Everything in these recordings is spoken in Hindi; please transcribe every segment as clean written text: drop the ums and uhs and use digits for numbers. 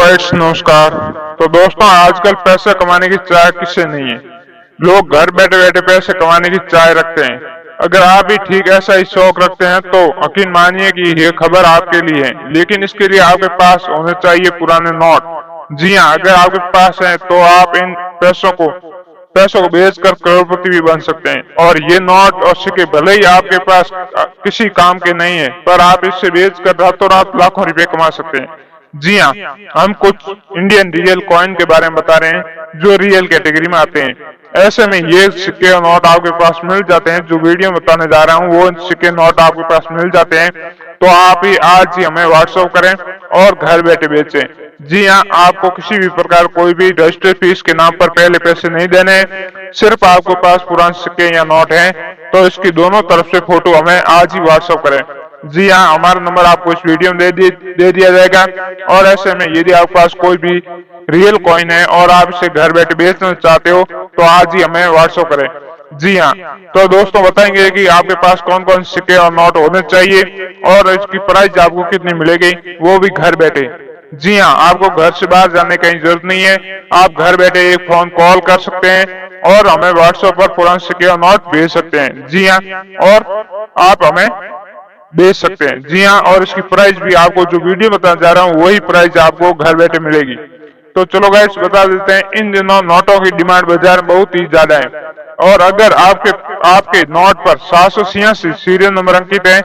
गाइस नमस्कार। तो दोस्तों, आजकल पैसे कमाने की चाह किसे नहीं है। लोग घर बैठे बैठे पैसे कमाने की चाह रखते हैं। अगर आप भी ठीक ऐसा ही शौक रखते हैं तो यकीन मानिए कि ये खबर आपके लिए है, लेकिन इसके लिए आपके पास होने चाहिए पुराने नोट। जी हाँ, अगर आपके पास है तो आप इन पैसों को बेचकर करोड़पति भी बन सकते हैं। और ये नोट और सिक्के भले ही आपके पास किसी काम के नहीं है, पर आप इससे बेचकर रातों रात लाखों रुपए कमा सकते हैं। जी हाँ, हम कुछ इंडियन रियल कॉइन के बारे में बता रहे हैं जो रियल कैटेगरी में आते हैं। ऐसे में ये सिक्के और नोट आपके पास मिल जाते हैं। जो वीडियो बताने जा रहा हूँ वो सिक्के नोट आपके पास मिल जाते हैं। तो आप ही आज ही हमें व्हाट्सएप करें और घर बैठे बेचें। जी हाँ, आपको किसी भी प्रकार कोई भी रजिस्टर फीस के नाम पर पहले पैसे नहीं देने हैं। सिर्फ आपके पास पुराने सिक्के या नोट हैं तो इसकी दोनों तरफ से फोटो हमें आज ही व्हाट्सएप करें। जी हाँ, हमारा नंबर आपको इस वीडियो में दे दिया जाएगा। और ऐसे में यदि आपके पास कोई भी रियल कॉइन है और आप इसे घर बैठे बेचना चाहते हो तो आज ही हमें व्हाट्सएप करें। जी हाँ, तो दोस्तों बताएंगे कि आपके पास कौन कौन सिक्के और नोट होने चाहिए और इसकी प्राइस आपको कितनी मिलेगी, वो भी घर बैठे। जी हाँ, आपको घर से बाहर जाने की जरूरत नहीं है। आप घर बैठे एक फोन कॉल कर सकते हैं और हमें व्हाट्सएप पर पुराने सिक्के और नोट भेज सकते हैं। जी हाँ, और आप हमें बेच सकते हैं। जी हाँ, और इसकी प्राइस भी आपको जो वीडियो बताने जा रहा हूँ वही प्राइस आपको घर बैठे मिलेगी। तो चलो गाइस बता देते हैं, इन दिनों नोटों की डिमांड बाजार में बहुत ही ज्यादा है। और अगर आपके नोट पर 786 सीरियल नंबर अंकित है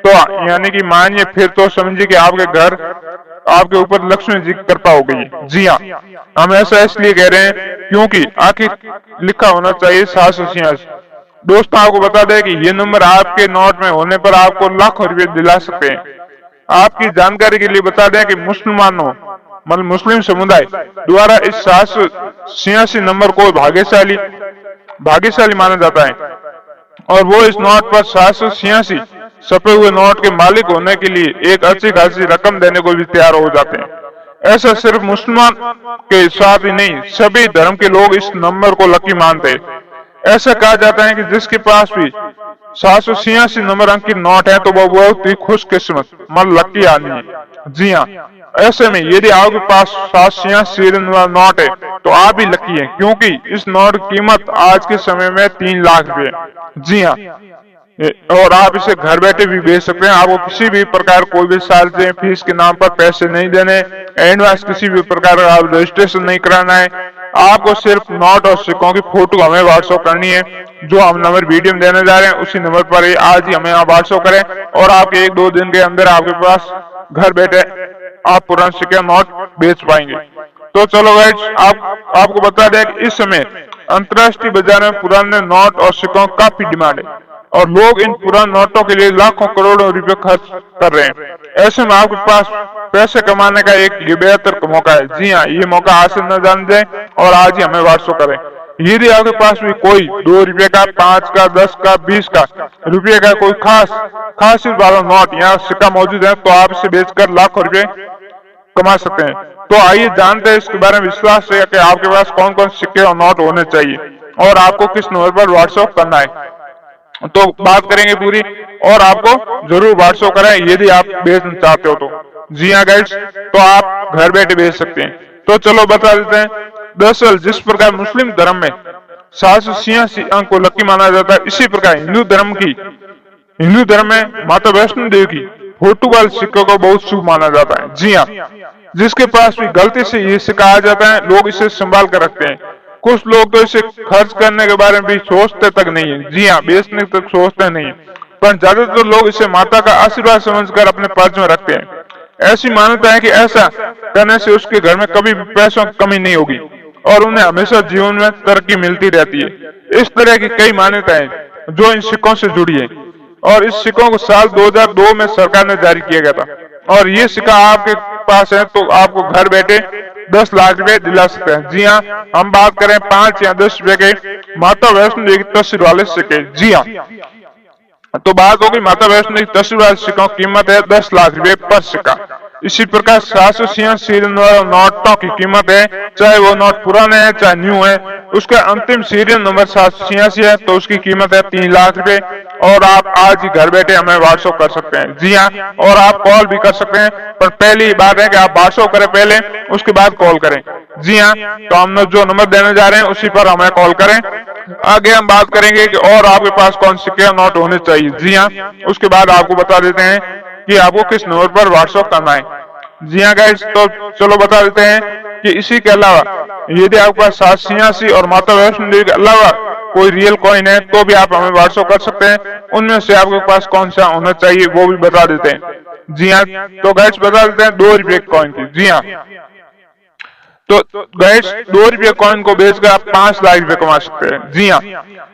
तो यानी कि मानिए फिर तो समझिए कि आपके घर आपके ऊपर लक्ष्मी जी की कृपा हो गई। जी हाँ, हम ऐसा इसलिए कह रहे हैं क्योंकि आखिर लिखा होना चाहिए 786। दोस्तों आपको बता दें कि ये नंबर आपके नोट में होने पर आपको लाखों रुपए दिला सकते हैं। आपकी जानकारी के लिए बता दें कि मुसलमानों मतलब मुस्लिम समुदाय द्वारा इस 786 नंबर को भाग्यशाली माना जाता है। और वो इस नोट पर 786 छपे हुए नोट के मालिक होने के लिए एक अच्छी खासी रकम देने को भी तैयार हो जाते हैं। ऐसा सिर्फ मुसलमान के साथ ही नहीं, सभी धर्म के लोग इस नंबर को लकी मानते हैं। ऐसा कहा जाता है कि जिसके पास भी 786 नंबर अंक की नोट है तो वो बहुत ही खुशकिस्मत मतलब लकी आदमी है। जी हाँ, ऐसे में यदि आपके पास 786 नंबर नोट है तो आप भी लकी हैं, क्योंकि इस नोट की कीमत आज के समय में 3 लाख रुपए। जी हाँ, और आप इसे घर बैठे भी बेच सकते हैं। आपको किसी भी प्रकार कोई भी चार्ज फीस के नाम पर पैसे नहीं देने, एडवांस किसी भी प्रकार का आप रजिस्ट्रेशन नहीं कराना है। आपको सिर्फ नोट और सिक्कों की फोटो हमें व्हाट्सएप करनी है। जो हम नंबर वीडियो में देने जा रहे हैं उसी नंबर पर ही आज ही हमें आप व्हाट्सएप करें और आपके 1-2 दिन के अंदर आपके पास घर बैठे आप पुराने सिक्के नोट बेच पाएंगे। तो चलो गाइस, आपको बता दें कि इस समय अंतर्राष्ट्रीय बाजार में पुराने नोट और सिक्कों की काफी डिमांड है और लोग इन पुराने नोटों के लिए लाखों करोड़ों रुपए खर्च कर रहे हैं। ऐसे में आपके पास पैसे कमाने का एक ये बेहतर मौका है। जी हाँ, ये मौका हासिल न जान दें और आज ही हमें व्हाट्सएप करें। यदि आपके पास भी कोई 2 रुपए का, 5 का, 10 का, 20 का रुपये का कोई खास वाला नोट या सिक्का मौजूद है तो आप इसे बेचकर लाखों रुपए कमा सकते हैं। तो आइए जानते हैं इसके बारे में विश्वास है कि आपके पास कौन कौन सिक्के और नोट होने चाहिए और आपको किस नंबर पर व्हाट्सएप करना है। तो बात करेंगे पूरी और आपको जरूर व्हाट्सएप करें यदि आप बेचना चाहते हो तो। जी हाँ गाइड्स, तो आप घर बैठे बेच सकते हैं। तो चलो बता देते हैं, दरअसल जिस प्रकार मुस्लिम धर्म में 786 अंक को लकी माना जाता है, इसी प्रकार हिंदू धर्म में माता वैष्णो देवी की फोटो वाले सिक्कों को बहुत शुभ माना जाता है। जी हाँ, जिसके पास भी गलती से ये सिक्का आ जाता है लोग इसे संभाल कर रखते हैं। कुछ लोग तो इसे खर्च करने के बारे में भी सोचते तक नहीं है। जी हाँ, बेचने तक सोचते नहीं, पर ज्यादातर लोग इसे माता का आशीर्वाद समझकर अपने पर्स में रखते हैं। ऐसी मान्यता है कि ऐसा करने से उसके घर में कभी भी पैसों की कमी नहीं होगी और उन्हें हमेशा जीवन में तरक्की मिलती रहती है। इस तरह की कई मान्यताएं जो इन सिक्कों से जुड़ी है और इस सिक्कों को साल 2002 में सरकार ने जारी किया गया था। और ये सिक्का आपके पास है तो आपको घर बैठे 10 लाख रुपए दिला सकते हैं। जी हाँ, हम बात करें 5 या 10 रुपए के माता वैष्णो देवी की तस्वीर वाले सिक्के। जी हाँ, तो बात होगी माता वैष्णो देवी तस्वीर वाले सिक्कों की कीमत है 10 लाख रुपए पर सिक्का। इसी प्रकार 786 नोटों की कीमत है चाहे वो नोट पुराने हैं चाहे न्यू है। उसका अंतिम सीरियल नंबर 786 है, तो उसकी कीमत है 3 लाख रुपए। और आप आज ही घर बैठे हमें व्हाट्सएप कर सकते हैं। जी हाँ, और आप कॉल भी कर सकते हैं, पर पहली बात है कि आप व्हाट्सएप करें पहले, उसके बाद कॉल करें। जी हाँ, तो हम जो नंबर देने जा रहे हैं उसी पर हमें कॉल करें। आगे हम बात करेंगे कि और आपके पास कौन से क्या नोट होने चाहिए। जी हाँ, उसके बाद आपको बता देते हैं कि आपको किस नंबर पर व्हाट्सएप करना है। जी हाँ गाइस, तो चलो बता देते हैं कि इसी के अलावा यदि आपके पास 786 और माता वैष्णो देवी के अलावा कोई रियल कॉइन है तो भी आप हमें व्हाट्सएप कर सकते हैं। उनमें से आपके पास कौन सा होना चाहिए वो भी बता देते हैं। जी हाँ, तो गाइस बता देते हैं 2 रुपये कॉइन की। जी हाँ, तो गाइस 2 रुपये कॉइन को बेचकर आप 5 लाख रुपए कमा सकते हैं। जी हाँ,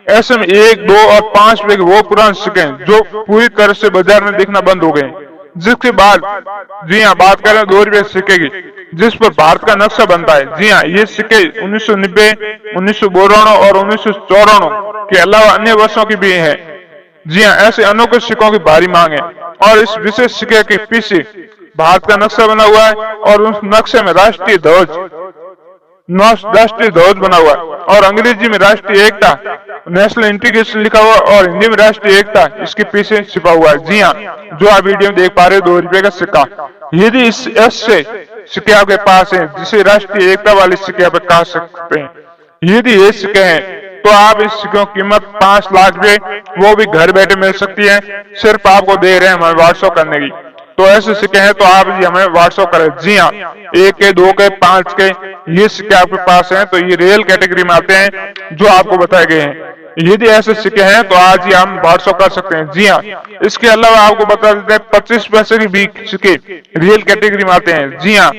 ऐसे में 1, 2 और 5 रुपए के वो पुराने सिक्के जो पूरी तरह से बाजार में दिखना बंद हो गए, जिसके बाद जी हाँ बात करें 2 रुपये सिक्के की, जिस पर भारत का नक्शा बनता है। जी हाँ, ये सिक्के 1990, 1992 और 1994 के अलावा अन्य वर्षों की भी है। जी हाँ, ऐसे अनोखे सिक्कों की भारी मांग है और इस विशेष सिक्के के पीछे भारत का नक्शा बना हुआ है और उस नक्शे में राष्ट्रीय ध्वज बना हुआ है और अंग्रेजी में राष्ट्रीय एकता, नेशनल इंटीग्रेशन लिखा हुआ और हिंदी में राष्ट्रीय एकता इसके पीछे छिपा हुआ है। जी हाँ, जो आप वीडियो में देख पा रहे हो 2 रुपये का सिक्का, यदि इस ऐसे सिक्के आपके पास है जिसे राष्ट्रीय एकता वाले सिक्के आप कहा सकते हैं, यदि ये सिक्के हैं तो आप इस सिक्कों की कीमत 5 लाख रुपए वो भी घर बैठे मिल सकती है। सिर्फ आपको दे रहे हैं हमें व्हाट्सएप करने की। तो ऐसे सिक्के हैं तो आप हमें व्हाट्सएप करें। जी हाँ, 1 के, 2 के, 5 के ये सिक्के आपके पास हैं तो ये रियल कैटेगरी में आते हैं जो आपको बताए गए हैं। यदि ऐसे सिक्के हैं तो आज ही हम व्हाट्सएप कर सकते हैं। जी हाँ, इसके अलावा आपको बता देते हैं 25 पैसे की भी सिक्के रियल कैटेगरी में आते हैं। जी हाँ,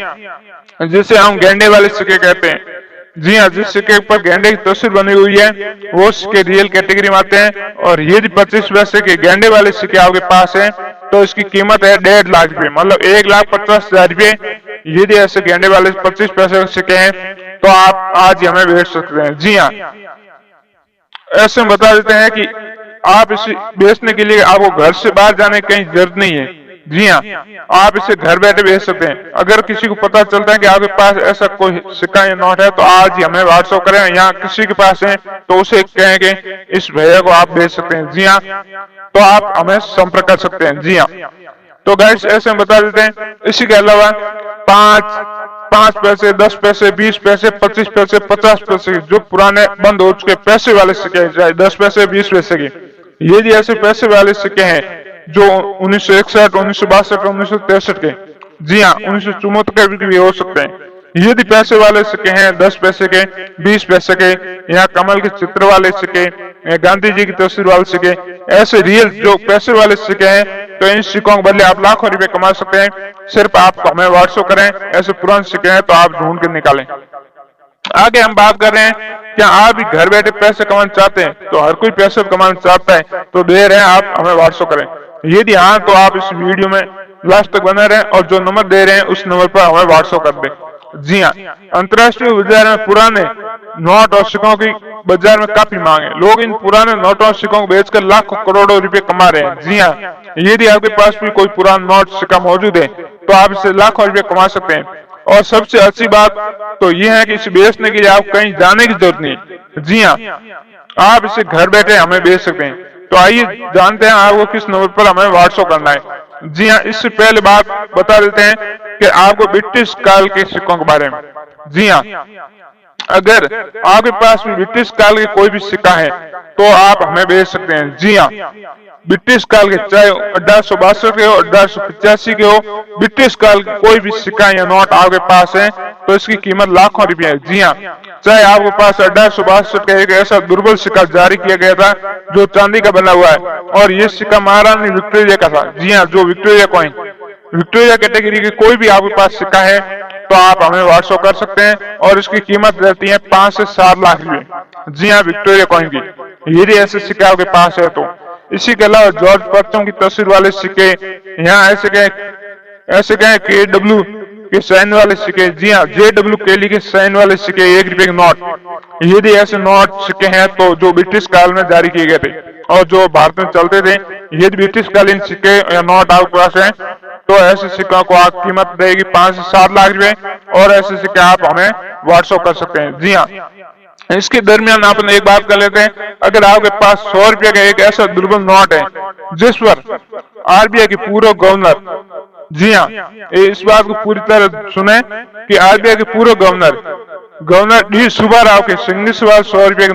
जिसे हम गेंडे वाले सिक्के कहते हैं। जी हाँ, जिस सिक्के पर गेंडे की तस्वीर बनी हुई है वो सिक्के रियल कैटेगरी में आते हैं। और यदि 25 पैसे के गेंडे वाले सिक्के आपके पास हैं तो इसकी कीमत है 1.5 लाख रुपए, मतलब 1,50,000 रुपए। यदि ऐसे गेंडे वाले 25 पैसे के सिक्के हैं तो आप आज ही हमें बेच सकते हैं। जी हाँ, ऐसे में बता देते हैं कि आप इसे बेचने के लिए आपको घर से बाहर जाने की कहीं जरूरत नहीं है। जी हाँ, आप इसे घर बैठे बेच सकते हैं। अगर किसी को पता चलता है कि आपके पास ऐसा कोई सिक्का या नोट है तो आज ही हमें व्हाट्सएप करें, या किसी के पास है तो उसे कहेंगे इस भैया को आप बेच सकते हैं। जी हाँ, तो आप हमें संपर्क कर सकते हैं। जी हाँ, तो गाइस ऐसे हम बता देते हैं। इसी के अलावा 5 पैसे, 10 पैसे, 20 पैसे, 25 पैसे, 50 पैसे जो पुराने बंद हो चुके पैसे वाले सिक्के, चाहे 10 पैसे, 20 पैसे के, यदि ऐसे पैसे वाले सिक्के हैं जो 1961, 1962, 1963 के, जी हाँ 1974 के भी हो सकते हैं। यदि पैसे वाले सिक्के हैं 10 पैसे के, 20 पैसे के, या कमल के चित्र वाले सिक्के, या गांधी जी की तस्वीर वाले सिक्के, ऐसे रियल जो पैसे वाले सिक्के हैं, तो इन सिक्कों के बदले आप लाखों रुपए कमा सकते हैं। सिर्फ आप हमें व्हाट्सएप करें। ऐसे पुराने सिक्के हैं तो आप ढूंढ कर निकालें। आगे हम बात कर रहे हैं, क्या आप भी घर बैठे पैसे कमाना चाहते हैं? तो हर कोई पैसे कमाना चाहता है, तो दे रहे हैं, आप हमें व्हाट्सएप करें। यदि हाँ तो आप इस वीडियो में लास्ट तक बने रहें और जो नंबर दे रहे हैं उस नंबर पर हमें व्हाट्सएप कर दें। जी हाँ, अंतर्राष्ट्रीय बाजार में पुराने नोट और सिक्कों की बाजार में काफी मांग है। लोग इन पुराने नोटों और सिक्कों को बेचकर लाखों करोड़ों रुपए कमा रहे हैं। जी हाँ, यदि आपके पास भी कोई पुराना नोट सिक्का मौजूद है तो आप इससे लाखों रुपए कमा सकते हैं। और सबसे अच्छी बात तो यह है कि इसे बेचने के लिए आप कहीं जाने की जरूरत नहीं। जी हाँ, आप इसे घर बैठे हमें बेच सकते हैं। तो आइए जानते हैं आपको किस नंबर पर हमें व्हाट्सएप करना है। जी हाँ, इससे पहले बात बता देते हैं कि आपको ब्रिटिश काल के सिक्कों के बारे में। जी हाँ, अगर आपके पास भी ब्रिटिश काल के कोई भी सिक्का है तो आप हमें बेच सकते हैं। जी हाँ, ब्रिटिश काल के चाहे 1862 के हो, 1885 के हो, ब्रिटिश काल के कोई भी सिक्का या नोट आपके पास है तो इसकी कीमत लाखों रुपए है। जी हाँ, चाहे आपके पास 1862 का एक ऐसा दुर्बल सिक्का जारी किया गया था जो चांदी का बना हुआ है और ये सिक्का महारानी विक्टोरिया का था। जी हाँ, जो विक्टोरिया कॉइन, विक्टोरिया कैटेगरी की कोई भी आपके पास सिक्का है तो आप हमें व्हाट्सएप कर सकते हैं और इसकी कीमत रहती है 5 से 7 लाख रुपए। जी हाँ, विक्टोरिया कॉइन की, यदि ऐसे सिक्के आपके पास है तो। इसी के अलावा जॉर्ज पच्चम की तस्वीर वाले सिक्के, यहाँ ऐसे कहें KW के साइन वाले सिक्के, जी हाँ JW केली के साइन वाले सिक्के, 1 रुपए के नोट, यदि ऐसे नोट सिक्के हैं तो जो ब्रिटिश काल में जारी किए गए थे और जो भारत में चलते थे। यदि ब्रिटिशकालीन सिक्के या नोट आपके पास है तो ऐसे सिक्कों को आप कीमत देगी 5 से 7 लाख रुपए, और ऐसे सिक्के आप हमें व्हाट्सएप कर सकते हैं। जी हाँ, इसके दरमियान अपन एक बात कर लेते हैं, अगर आपके पास 100 रुपये का एक ऐसा दुर्बल नोट है जिस पर आरबीआई के पूर्व गवर्नर, जी हाँ, इस बात को पूरी तरह सुने कि आरबीआई के पूर्व गवर्नर डी सुब्बाराव के सिग्नेचर 100 रुपये